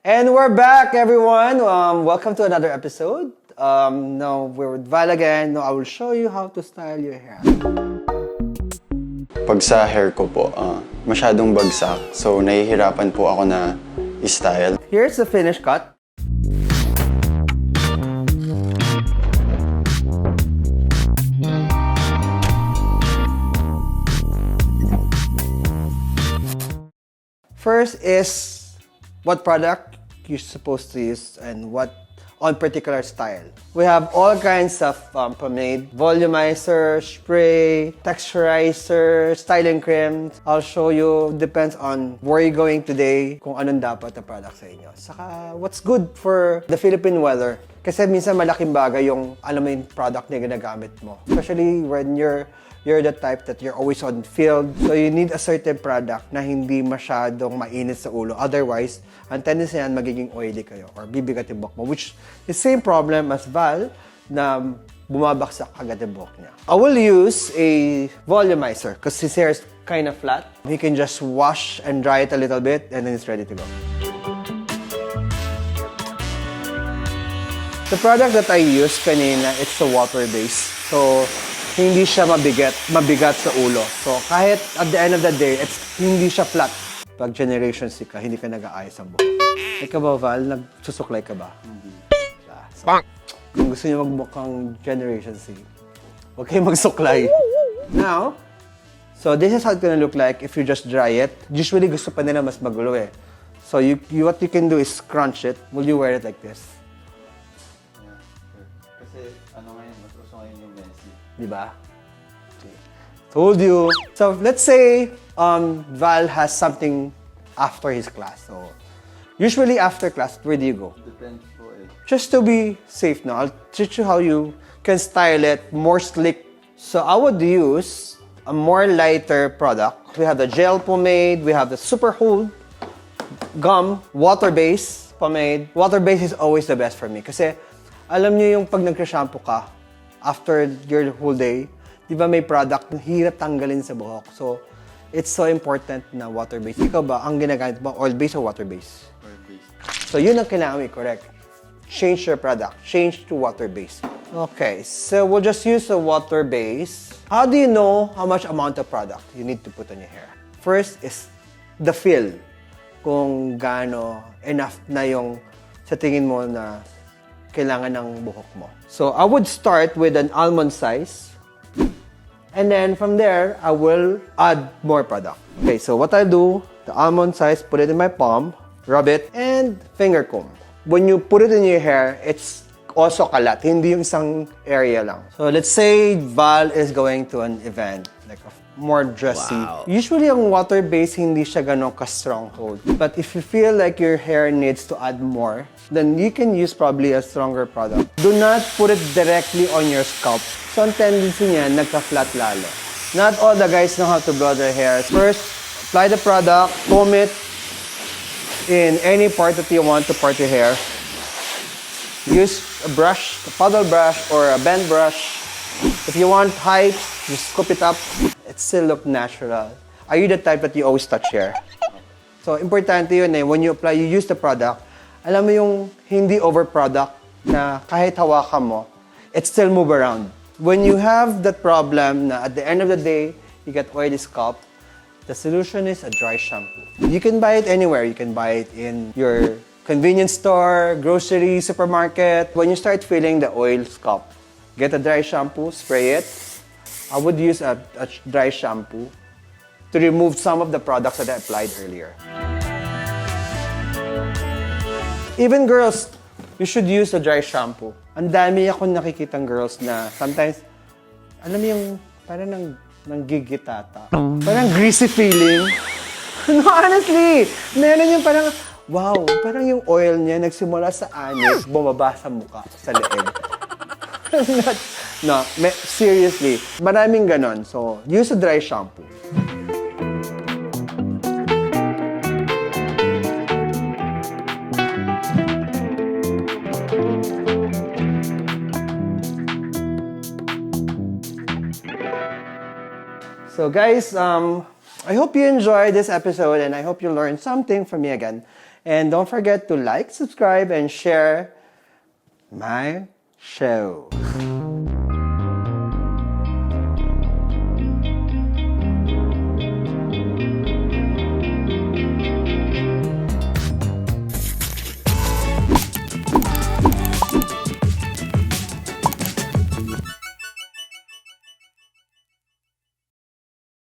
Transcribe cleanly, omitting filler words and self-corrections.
And we're back, everyone. Welcome to another episode. Now we're with Val again. Now I will show you how to style your hair. Pag sa hair ko po, masyadong bagsak. So, nahihirapan po ako na i-style. Here's the finished cut. First is what product you're supposed to use and what on particular style. We have all kinds of pomade, volumizer, spray, texturizer, styling cream. I'll show you, depends on where you're going today, kung anong dapat na product sa inyo. Saka, what's good for the Philippine weather. Kasi minsan malaking bagay yung, alam mo yung product na ginagamit mo. Especially when you're the type that you're always on field. So you need a certain product na hindi masyadong mainit sa ulo. Otherwise, ang tendency yan magiging oily kayo or bibigat yung buhok mo. Which is same problem as Val na bumabaksak agad yung buhok niya. I will use a volumizer because his hair is kind of flat. He can just wash and dry it a little bit and then it's ready to go. The product that I used kanina, it's a water-based. So, hindi siya mabigat sa ulo. So, kahit at the end of the day, hindi siya flat. Pag Generation C ka, hindi ka nag-aayos ang buhok. Ikaw ba, Val? Nagsusuklay ka ba? Hindi. So, kung gusto niyo magmukhang Generation C, huwag kayong magsuklay. Now, so this is how it's gonna look like if you just dry it. Usually, gusto pa nila mas magulo eh. So, what you can do is crunch it. Will you wear it like this? Kasi, ngayon, mas uso ngayon yung messy. Diba? Okay. Told you. So, let's say Val has something after his class. So, usually after class, where do you go? Depends po eh. Just to be safe now, I'll teach you how you can style it more slick. So, I would use a more lighter product. We have the gel pomade, we have the super hold gum, water-based pomade. Water-based is always the best for me. Kasi, alam niyo yung pag nag-shampoo ka, after your whole day, di ba may product na hirap tanggalin sa buhok. So, it's so important na water-based. Ikaw ba, ang ginagamit mo, oil-based o water-based? Oil-based. So, yun ang kailangan mo, correct. Change your product. Change to water-based. Okay, so we'll just use a water-based. How do you know how much amount of product you need to put on your hair? First is the feel. Kung gaano enough na yung sa tingin mo na kailangan ng buhok mo. So, I would start with an almond size. And then, from there, I will add more product. Okay, so what I do, the almond size, put it in my palm, rub it, and finger comb. When you put it in your hair, it's also kalat, hindi yung isang area lang. So, let's say Val is going to an event, like a more dressy. Wow. Usually, ang water-based, hindi siya ganun ka-stronghold. But if you feel like your hair needs to add more, then you can use probably a stronger product. Do not put it directly on your scalp. So, ang tendency niya, nagka-flat lalo. Not all the guys know how to blow their hair. First, apply the product, comb it in any part that you want to part your hair. Use a brush, a paddle brush, or a bend brush. If you want height, just scoop it up. It still look natural. Are you the type that you always touch hair? So, importante yun eh. When you apply, you use the product, alam mo yung hindi over product na kahit hawakan mo, it still move around. When you have that problem na at the end of the day, you get oily scalp, the solution is a dry shampoo. You can buy it anywhere. You can buy it in your convenience store, grocery, supermarket. When you start feeling the oil scalp, get a dry shampoo, spray it. I would use a dry shampoo to remove some of the products that I applied earlier. Even girls, you should use a dry shampoo. Ang dami akong nakikitang girls na sometimes, alam mo yung parang nanggigitata. Parang greasy feeling. No, honestly, meron yung parang, wow, parang yung oil niya nagsimula sa anus, bumaba sa mukha, sa leeg. No, seriously, maraming ganon. So, use a dry shampoo. So guys, I hope you enjoyed this episode and I hope you learned something from me again. And don't forget to like, subscribe, and share my show.